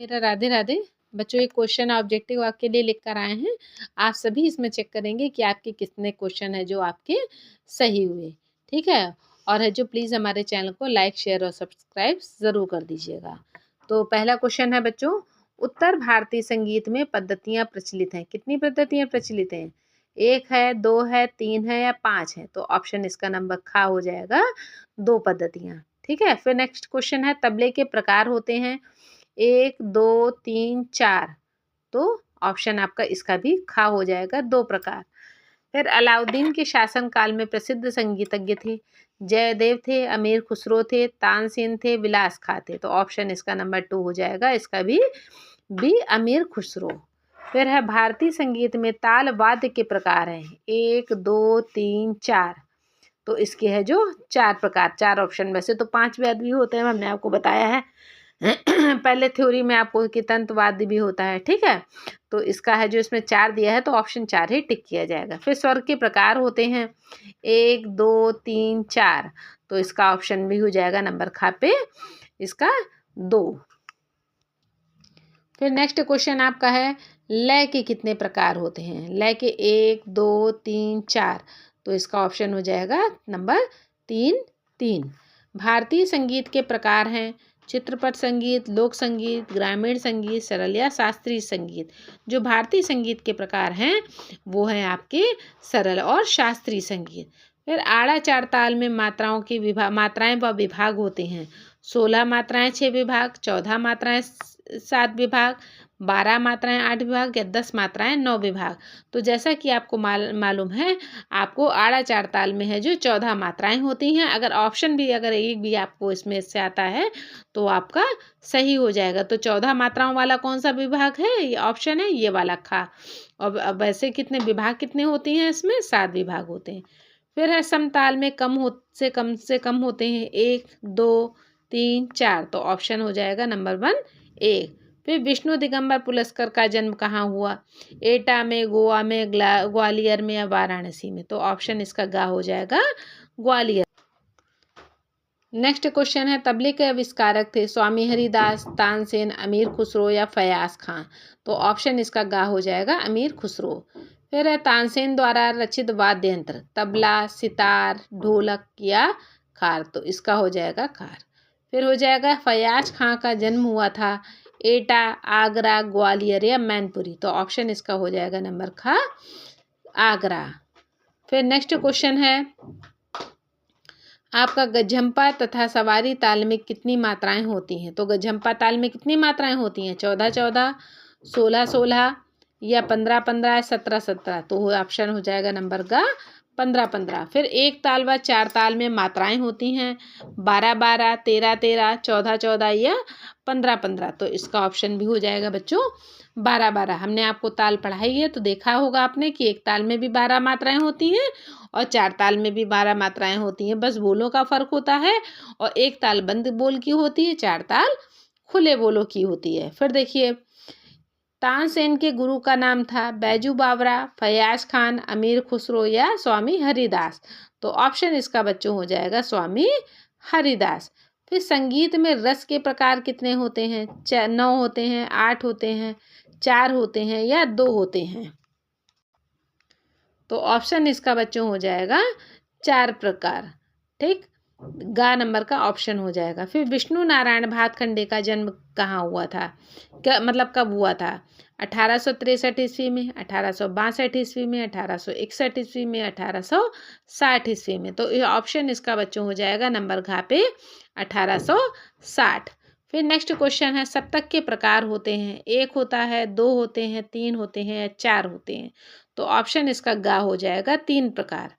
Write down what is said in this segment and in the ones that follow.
मेरा राधे राधे। बच्चों, एक क्वेश्चन ऑब्जेक्टिव आपके लिए लिख कर आए हैं। आप सभी इसमें चेक करेंगे कि आपके कितने क्वेश्चन है जो आपके सही हुए। ठीक है, और है जो प्लीज़ हमारे चैनल को लाइक शेयर और सब्सक्राइब ज़रूर कर दीजिएगा। तो पहला क्वेश्चन है बच्चों, उत्तर भारतीय संगीत में पद्धतियाँ प्रचलित हैं। कितनी पद्धतियाँ प्रचलित हैं? 1 है, 2 है, 3 है या 5 है? तो ऑप्शन इसका नंबर खा हो जाएगा, 2 पद्धतियाँ। ठीक है, फिर नेक्स्ट क्वेश्चन है, तबले के प्रकार होते हैं 1, 2, 3, 4। तो ऑप्शन आपका इसका भी खा हो जाएगा, 2 प्रकार। फिर अलाउद्दीन के शासनकाल में प्रसिद्ध संगीतज्ञ थे। जयदेव थे, अमीर खुसरो थे, तानसेन थे, विलास खां थे। तो ऑप्शन इसका नंबर 2 हो जाएगा, इसका भी अमीर खुसरो। फिर है भारतीय संगीत में ताल वाद्य के प्रकार हैं 1, 2, 3, 4। तो इसके है जो 4 प्रकार, 4 ऑप्शन। वैसे तो 5 वाद्य भी होते हैं, हमने आपको बताया है पहले थ्योरी में आपको कि तंत्रवाद्य भी होता है। ठीक है, तो इसका है जो इसमें 4 दिया है तो ऑप्शन 4 ही टिक किया जाएगा। फिर स्वर के प्रकार होते हैं 1, 2, 3, 4। तो इसका ऑप्शन भी हो जाएगा नंबर खा पे इसका 2। फिर नेक्स्ट क्वेश्चन आपका है, लय के कितने प्रकार होते हैं? लय के 1, 2, 3, 4। तो इसका ऑप्शन हो जाएगा नंबर 3। भारतीय संगीत के प्रकार हैं चित्रपट संगीत, लोक संगीत, ग्रामीण संगीत, सरल या शास्त्रीय संगीत। जो भारतीय संगीत के प्रकार हैं वो हैं आपके सरल और शास्त्रीय संगीत। फिर आड़ा चार ताल में मात्राएं व विभाग होते हैं 16 मात्राएं 6 विभाग, 14 मात्राएं 7 विभाग, 12 मात्राएं 8 विभाग या 10 मात्राएं 9 विभाग। तो जैसा कि आपको मालूम है, आपको आड़ा चार ताल में है जो 14 मात्राएं होती हैं। अगर ऑप्शन भी अगर एक भी आपको इसमें से आता है तो आपका सही हो जाएगा। तो 14 मात्राओं वाला कौन सा विभाग है? ये ऑप्शन है ये वाला खा। और वैसे कितने विभाग कितने होती हैं इसमें? 7 विभाग होते हैं। फिर है समताल में कम से कम होते हैं 1, 2, 3, 4। तो ऑप्शन हो जाएगा नंबर 1 1। फिर विष्णु दिगंबर पुलस्कर का जन्म कहाँ हुआ? एटा में, गोवा में, ग्वालियर में या वाराणसी में? तो ऑप्शन इसका गा हो जाएगा ग्वालियर। नेक्स्ट क्वेश्चन है, तबले के आविष्कारक थे स्वामी हरिदास, तानसेन, अमीर खुसरो या फयाज खां? तो ऑप्शन इसका गा हो जाएगा अमीर खुसरो। फिर है तानसेन द्वारा रचित वाद्य यंत्र तबला, सितार, ढोलक या खार? तो इसका हो जाएगा खार। फिर हो जाएगा फयाज खां का जन्म हुआ था एटा, आगरा, ग्वालियर या मैनपुरी? तो ऑप्शन इसका हो जाएगा नंबर खा आगरा। फिर नेक्स्ट क्वेश्चन है आपका, गझम्पा तथा सवारी ताल में कितनी मात्राएं होती हैं? तो गझम्पा ताल में कितनी मात्राएं होती हैं? 14 14, 16 16 या 15 15, 17 17? तो ऑप्शन हो जाएगा नंबर का 15 15। फिर एक ताल व 4 ताल में मात्राएं होती हैं 12 12, 13 13, 14 14 या 15 15? तो इसका ऑप्शन भी हो जाएगा बच्चों 12 12। हमने आपको ताल पढ़ाई है तो देखा होगा आपने कि एक ताल में भी 12 मात्राएं होती हैं और 4 ताल में भी 12 मात्राएं होती हैं। बस बोलों का फर्क होता है, और एक ताल बंद बोल की होती है, 4 ताल खुले बोलों की होती है। फिर देखिए, तानसेन के गुरु का नाम था बैजू बावरा, फयाज खान, अमीर खुसरो या स्वामी हरिदास? तो ऑप्शन इसका बच्चों हो जाएगा स्वामी हरिदास। फिर संगीत में रस के प्रकार कितने होते हैं? 9 होते हैं, 8 होते हैं, 4 होते हैं या 2 होते हैं? तो ऑप्शन इसका बच्चों हो जाएगा 4 प्रकार। ठीक, गा नंबर का ऑप्शन हो जाएगा। फिर विष्णु नारायण भातखंडे का जन्म कहाँ हुआ था? कब हुआ था? 1863 ईस्वी में, 1862 ईस्वी में, 1861 ईस्वी में, 1860 ईस्वी में? तो ये ऑप्शन इसका बच्चों हो जाएगा नंबर घा पे 1860। फिर नेक्स्ट क्वेश्चन है, सप्तक के प्रकार होते हैं 1 होता है, 2 होते हैं, 3 होते हैं या 4 होते हैं? तो ऑप्शन इसका गा हो जाएगा 3 प्रकार।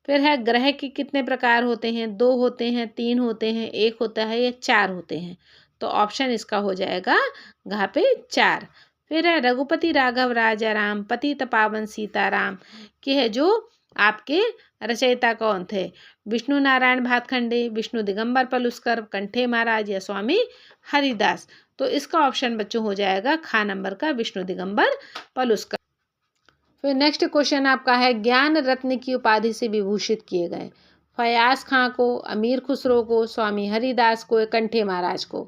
फिर है ग्रह के कितने प्रकार होते हैं? 2 होते हैं, 3 होते हैं, 1 होता है या 4 होते हैं? तो ऑप्शन इसका हो जाएगा घा पे 4। फिर है रघुपति राघव राजा राम, पतित पावन सीताराम के है जो आपके रचयिता कौन थे? विष्णु नारायण भातखंडे, विष्णु दिगंबर पलुस्कर, कंठे महाराज या स्वामी हरिदास? तो इसका ऑप्शन बच्चों हो जाएगा खा नंबर का विष्णु दिगंबर पलुस्कर। फिर नेक्स्ट क्वेश्चन आपका है, ज्ञान रत्न की उपाधि से विभूषित किए गए फयाज खां को, अमीर खुसरो को, स्वामी हरिदास को, कंठे महाराज को?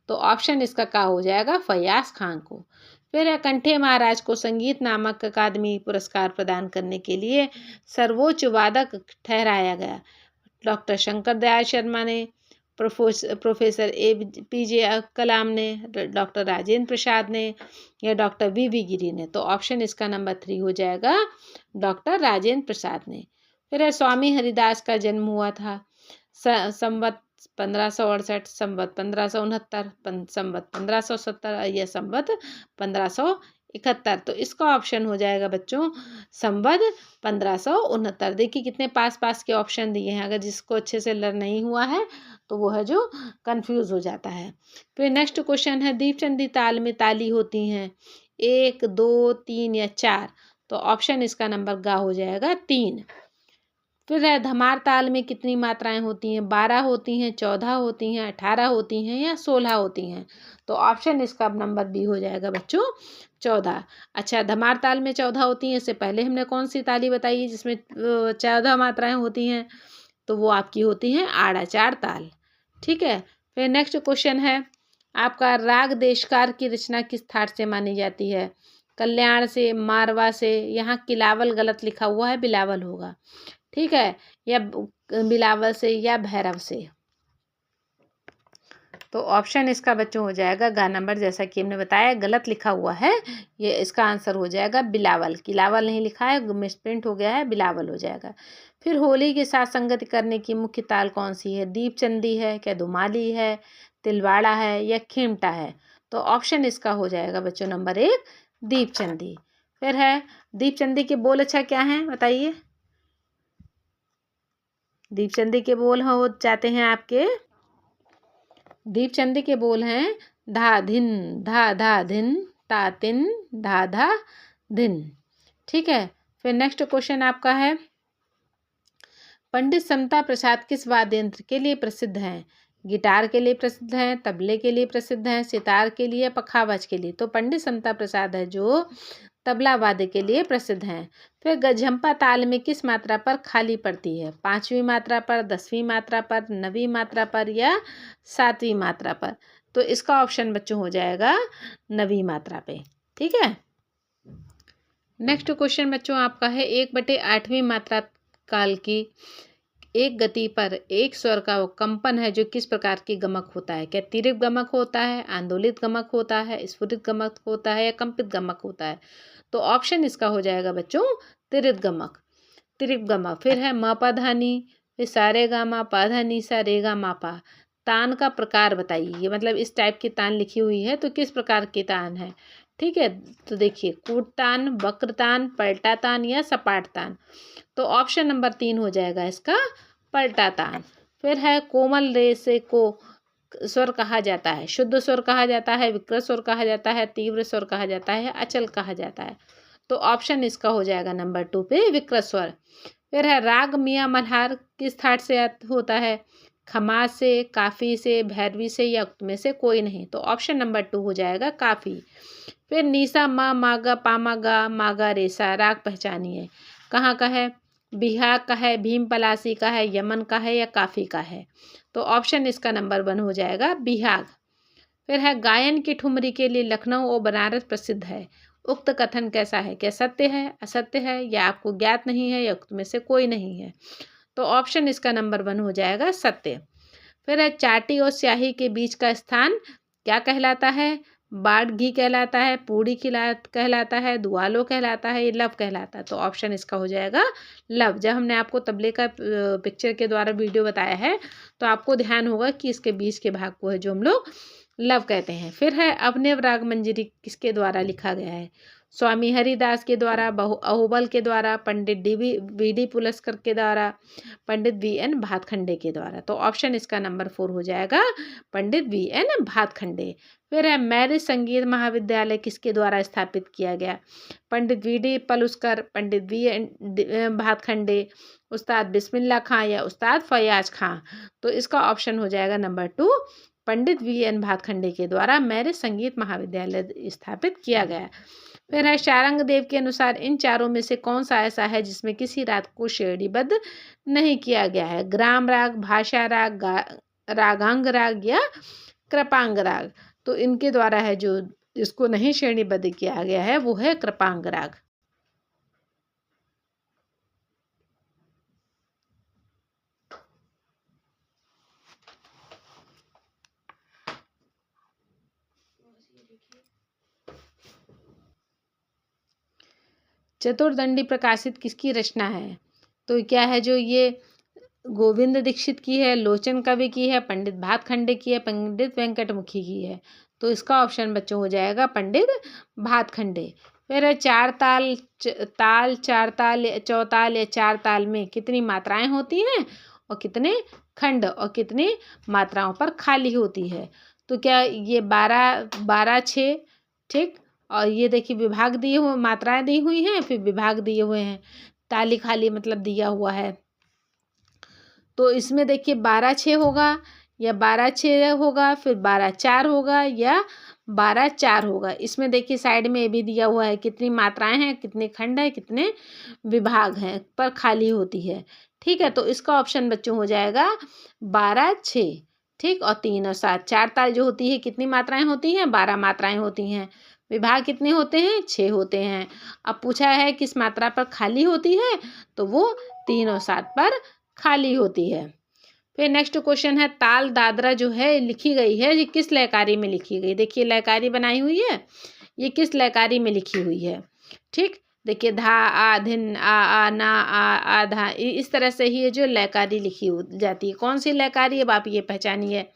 तो ऑप्शन इसका क्या हो जाएगा, फयाज खान को। फिर है कंठे महाराज को संगीत नामक अकादमी पुरस्कार प्रदान करने के लिए सर्वोच्च वादक ठहराया गया। डॉक्टर शंकर दयाल शर्मा ने, प्रोफेसर APJ कलाम ने, डॉक्टर राजेंद्र प्रसाद ने या डॉक्टर VV गिरी ने। तो ऑप्शन इसका नंबर 3 हो जाएगा, डॉक्टर राजेंद्र प्रसाद ने। फिर है स्वामी हरिदास का जन्म हुआ था संवत 1568, संवत 1569, संवत 1570 या संवत 1571। तो इसका ऑप्शन हो जाएगा बच्चों संवत 1569। देखिए कितने पास पास के ऑप्शन दिए हैं, अगर जिसको अच्छे से लर्न नहीं हुआ है तो वो है जो कंफ्यूज हो जाता है। फिर नेक्स्ट क्वेश्चन है, दीपचंदी ताल में ताली होती हैं 1, 2, 3 या 4। तो ऑप्शन इसका नंबर गा हो जाएगा 3। फिर है धमार ताल में कितनी मात्राएं होती हैं, 12 होती हैं, 14 होती हैं, 18 होती हैं या 16 होती हैं। तो ऑप्शन इसका नंबर बी हो जाएगा बच्चों 14। अच्छा, धमार ताल में 14 होती हैं, इससे पहले हमने कौन सी ताली बताई है जिसमें 14 मात्राएं होती हैं, तो वो आपकी होती हैं आड़ाचार ताल। ठीक है। फिर नेक्स्ट क्वेश्चन है आपका, राग देशकार की रचना किस ठाट से मानी जाती है, कल्याण से, मारवा से, यहाँ किलावल गलत लिखा हुआ है, बिलावल होगा। ठीक है, या बिलावल से या भैरव से। तो ऑप्शन इसका बच्चों हो जाएगा गा नंबर, जैसा कि हमने बताया गलत लिखा हुआ है, ये इसका आंसर हो जाएगा बिलावल। किलावल नहीं लिखा है, मिसप्रिंट हो गया है, बिलावल हो जाएगा। फिर होली के साथ संगति करने की मुख्य ताल कौन सी है, दीपचंदी है, क्या धुमाली है, तिलवाड़ा है या खिमटा है। तो ऑप्शन इसका हो जाएगा बच्चों नंबर 1 दीपचंदी। फिर है दीपचंदी के बोल अच्छा क्या हैं बताइए। दीपचंदी के बोल हो जाते हैं आपके, दीपचंदी के बोल हैं धा धिन, धा धा धिन, ता तिन, धा धा धिन। ठीक है। फिर नेक्स्ट क्वेश्चन आपका है, पंडित समता प्रसाद किस वाद्य यंत्र के लिए प्रसिद्ध हैं, गिटार के लिए प्रसिद्ध हैं, तबले के लिए प्रसिद्ध हैं, सितार के लिए, पखावज के लिए। तो पंडित समता प्रसाद है जो तबला वाद्य के लिए प्रसिद्ध हैं। फिर गझंपा ताल में किस मात्रा पर खाली पड़ती है, 5वीं मात्रा पर, 10वीं मात्रा पर, 9वीं मात्रा पर या 7वीं मात्रा पर। तो इसका ऑप्शन बच्चों हो जाएगा 9वीं मात्रा पे। ठीक है। नेक्स्ट क्वेश्चन बच्चों आपका है, 1/8वीं मात्रा काल की एक गति पर एक स्वर का वो कंपन है जो किस प्रकार की गमक होता है, क्या तीव्र गमक होता है, आंदोलित गमक होता है, स्फुरित गमक होता है या कंपित गमक होता है। तो ऑप्शन इसका हो जाएगा बच्चों तीव्र गमक, तीव्र गमक। फिर है म पा धा नी, फिर सा रे गा मा पा धा नी सा रे गा मा पा। तान का प्रकार बताइए, ये मतलब इस टाइप की तान लिखी हुई है तो किस प्रकार की तान है। ठीक है, तो देखिए कूट तान, वक्र तान, पलटा तान या सपाट तान। तो ऑप्शन नंबर 3 हो जाएगा इसका पलटा तान। फिर है कोमल रेशे को स्वर कहा जाता है, शुद्ध स्वर कहा जाता है, विकृत स्वर कहा जाता है, तीव्र स्वर कहा जाता है, अचल कहा जाता है। तो ऑप्शन इसका हो जाएगा नंबर 2 पे विकृत स्वर। फिर है राग मियाँ मल्हार किस ठाट से होता है, खमाज से, काफी से, भैरवी से या उक्त में से कोई नहीं। तो ऑप्शन नंबर 2 हो जाएगा काफी। फिर निशा मा मागा पामा गा मागा रेसा राग पहचानिए, कहाँ का है, बिहार का है, भीम पलासी का है, यमन का है या काफी का है। तो ऑप्शन इसका नंबर 1 हो जाएगा बिहार। फिर है गायन की ठुमरी के लिए लखनऊ और बनारस प्रसिद्ध है, उक्त कथन कैसा है, क्या सत्य है, असत्य है या आपको ज्ञात नहीं है या उक्त में से कोई नहीं है। तो ऑप्शन इसका नंबर 1 हो जाएगा सत्य। फिर है चाटी और स्याही के बीच का स्थान क्या कहलाता है, बाढ़ घी कहलाता है, पूड़ी कहलाता है, दुआलो कहलाता है, ये लव कहलाता है। तो ऑप्शन इसका हो जाएगा लव। जब हमने आपको तबले का पिक्चर के द्वारा वीडियो बताया है तो आपको ध्यान होगा कि इसके बीच के भाग को है जो हम लोग लव कहते हैं। फिर है अवनिव राग मंजरी किसके द्वारा लिखा गया है, स्वामी हरिदास के द्वारा, अहोबल के द्वारा, पंडित VD पुलस्कर के द्वारा, पंडित VN भातखंडे के द्वारा। तो ऑप्शन इसका नंबर 4 हो जाएगा पंडित VN भातखंडे। फिर है मैरिज संगीत महाविद्यालय किसके द्वारा स्थापित किया गया, पंडित VD पुलस्कर, पंडित VN भातखंडे, उस्ताद बिस्मिल्लाह खां या उस्ताद फयाज खां। तो इसका ऑप्शन हो जाएगा नंबर 2 पंडित VN भातखंडे के द्वारा मैरिज संगीत महाविद्यालय स्थापित किया गया। फिर है शारंग देव के अनुसार इन चारों में से कौन सा ऐसा है जिसमें किसी राग को श्रेणीबद्ध नहीं किया गया है, ग्राम राग, भाषा राग, रागांग राग या कृपांग राग। तो इनके द्वारा है जो इसको नहीं श्रेणीबद्ध किया गया है वो है कृपांग राग। चतुर्दंडी प्रकाशित किसकी रचना है? तो क्या है जो ये गोविंद दीक्षित की है, लोचन कवि की है, पंडित भातखंडे की है, पंडित वेंकटमुखी की है। तो इसका ऑप्शन बच्चों हो जाएगा पंडित भातखंडे। फिर है चार ताल, चार ताल, चौताल या चार ताल में कितनी मात्राएं होती हैं और कितने खंड और कितनी मात्राओं पर खाली होती है? तो क्या ये 12 6, ठीक। और ये देखिए विभाग दिए हुए, मात्राएं दी हुई हैं, फिर विभाग दिए हुए हैं, ताली खाली मतलब दिया हुआ है। तो इसमें देखिए 12 6 होगा या 12 6 होगा, फिर 12 4 होगा या 12 4 होगा। इसमें देखिए साइड में ये भी दिया हुआ है कितनी मात्राएं हैं, कितने खंड है, कितने विभाग हैं पर खाली होती है, ठीक है। तो इसका ऑप्शन बच्चों हो जाएगा 12 6, ठीक। और 3 और 7, चार ताल जो होती है कितनी मात्राएं होती हैं? 12 मात्राएं होती हैं। विभाग कितने होते हैं? 6 होते हैं। अब पूछा है किस मात्रा पर खाली होती है, तो वो 3 और 7 पर खाली होती है। फिर नेक्स्ट क्वेश्चन है ताल दादरा जो है लिखी गई है ये किस लयकारी में लिखी गई? देखिए लयकारी बनाई हुई है, ये किस लयकारी में लिखी हुई है, ठीक। देखिए धा आ धिन आ ना आ धा, इस तरह से ही ये जो लयकारी लिखी हो जाती है। कौन सी लयकारी है अब आप ये पहचानिए,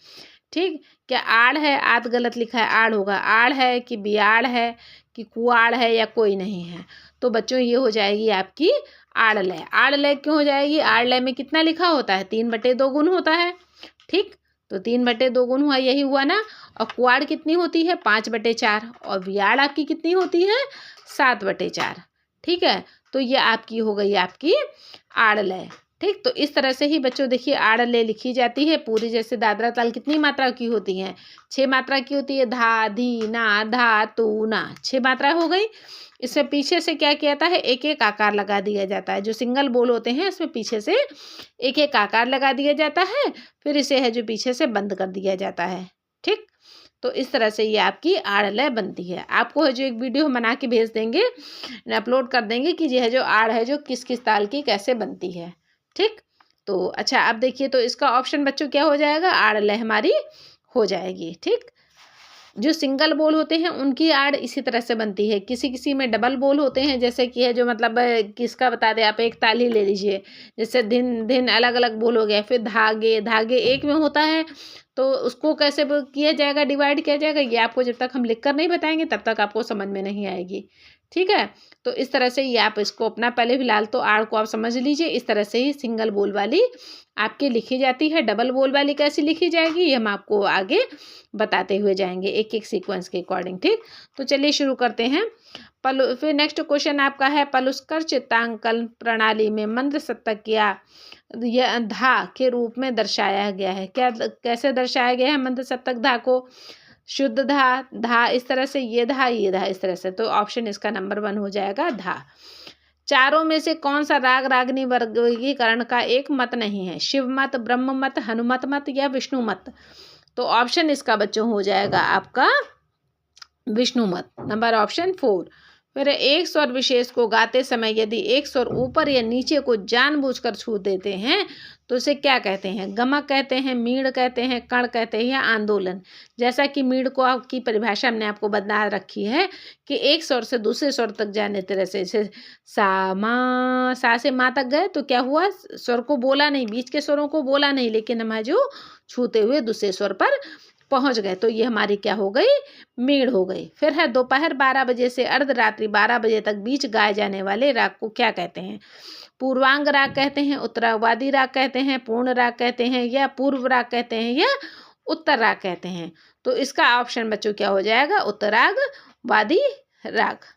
ठीक। क्या आड़ है? आद गलत लिखा है, आड़ होगा। आड़ है कि बियाड़ है कि कुआड़ है या कोई नहीं है? तो बच्चों ये हो जाएगी आपकी आड़ लय। आड़ लय क्यों हो जाएगी? आड़ लय में कितना लिखा होता है? 3/2 गुण होता है, ठीक। तो 3/2 गुण हुआ, यही हुआ ना। और कुआड़ कितनी होती है? 5/4। और बियाड़ आपकी कितनी होती है? 7/4, ठीक है। तो ये आपकी हो गई आपकी आड़ लय, ठीक। तो इस तरह से ही बच्चों देखिए आड़ लय लिखी जाती है पूरी। जैसे दादरा ताल कितनी मात्रा की होती हैं? 6 मात्रा की होती है। धा धी ना धा तू ना, 6 मात्रा हो गई। इसमें पीछे से क्या किया जाता है? एक एक आकार लगा दिया जाता है। जो सिंगल बोल होते हैं इसमें पीछे से एक एक आकार लगा दिया जाता है, फिर इसे है जो पीछे से बंद कर दिया जाता है, ठीक। तो इस तरह से ये आपकी आड़ लय बनती है। आपको है जो एक वीडियो हम बना के भेज देंगे, अपलोड कर देंगे कि ये है जो आड़ है जो किस किस ताल की कैसे बनती है, ठीक। तो अच्छा अब देखिए, तो इसका ऑप्शन बच्चों क्या हो जाएगा? आड़ लय हमारी हो जाएगी, ठीक। जो सिंगल बोल होते हैं उनकी आड़ इसी तरह से बनती है। किसी किसी में डबल बोल होते हैं, जैसे कि है जो मतलब किसका बता दें आप, एक ताल ही ले लीजिए। जैसे धिन धिन अलग अलग बोल हो गया। फिर धागे, धागे एक में होता है, तो उसको कैसे किया जाएगा, डिवाइड किया जाएगा, ये आपको जब तक हम लिख कर नहीं बताएंगे तब तक आपको समझ में नहीं आएगी, ठीक है। तो इस तरह से ये आप इसको अपना पहले फिलहाल तो आड़ को आप समझ लीजिए। इस तरह से ही सिंगल बोल वाली आपकी लिखी जाती है। डबल बोल वाली कैसी लिखी जाएगी ये हम आपको आगे बताते हुए जाएंगे एक एक सीक्वेंस के अकॉर्डिंग, ठीक। तो चलिए शुरू करते हैं। फिर नेक्स्ट क्वेश्चन आपका है पलुस्कर चित्रांकन प्रणाली में मंद शतक या धा के रूप में दर्शाया गया है। क्या कैसे दर्शाया गया है मंद शतक धा को? शुद्ध धा, धा इस तरह से, ये धा इस तरह से। तो ऑप्शन इसका नंबर 1 हो जाएगा धा। चारों में से कौन सा राग रागनी वर्गीकरण का एक मत नहीं है? शिव मत, ब्रह्म मत, हनुमत मत या विष्णु मत? तो ऑप्शन इसका बच्चों हो जाएगा आपका विष्णु मत, नंबर ऑप्शन 4। फिर एक स्वर विशेष को गाते समय यदि एक स्वर ऊपर या नीचे को जानबूझकर छू देते हैं तो उसे क्या कहते हैं? गमक कहते हैं, मीड़ कहते हैं, कण कहते हैं या आंदोलन? जैसा कि मीड़ को आपकी परिभाषा हमने आपको बता रखी है कि एक स्वर से दूसरे स्वर तक जाने तरह से, जैसे सा मा, सा से मा तक गए तो क्या हुआ? स्वर को बोला नहीं, बीच के स्वरों को बोला नहीं, लेकिन हम जो छूते हुए दूसरे स्वर पर पहुंच गए, तो ये हमारी क्या हो गई? मीड़ हो गई। फिर है दोपहर 12 बजे से अर्धरात्रि 12 बजे तक बीच गाए जाने वाले राग को क्या कहते हैं? पूर्वांग राग कहते हैं, उत्तरावादी राग कहते हैं, पूर्ण राग कहते हैं या पूर्व राग कहते हैं या उत्तर राग कहते हैं? तो इसका ऑप्शन बच्चों क्या हो जाएगा? उत्तरावादी राग।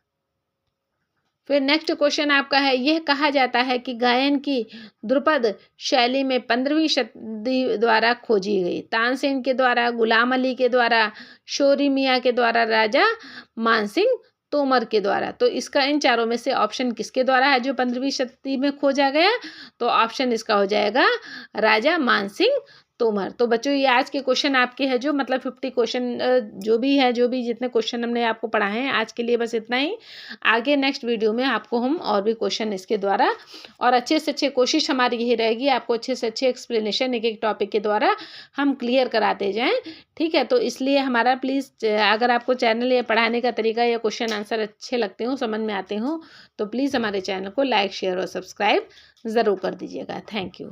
फिर नेक्स्ट क्वेश्चन आपका है, यह कहा जाता है कि गायन की ध्रुपद शैली में 15वीं शताब्दी द्वारा खोजी गई। तानसेन के द्वारा, गुलाम अली के द्वारा, शोरी मियाँ के द्वारा, राजा मानसिंह तोमर के द्वारा। तो इसका इन चारों में से ऑप्शन किसके द्वारा है जो 15वीं शताब्दी में खोजा गया? तो ऑप्शन इसका हो जाएगा राजा मानसिंह तोमर। तो बच्चों ये आज के क्वेश्चन आपके हैं जो मतलब 50 क्वेश्चन जो भी जितने क्वेश्चन हमने आपको पढ़ाए हैं आज के लिए बस इतना ही। आगे नेक्स्ट वीडियो में आपको हम और भी क्वेश्चन इसके द्वारा और अच्छे से अच्छे कोशिश हमारी यही रहेगी आपको अच्छे से अच्छे एक्सप्लेनेशन एक एक टॉपिक के द्वारा हम क्लियर कराते जाएँ। ठीक है, तो इसलिए हमारा प्लीज़ अगर आपको चैनल या पढ़ाने का तरीका या क्वेश्चन आंसर अच्छे लगते हो, समझ में आते हो, तो प्लीज़ हमारे चैनल को लाइक शेयर और सब्सक्राइब ज़रूर कर दीजिएगा। Thank you.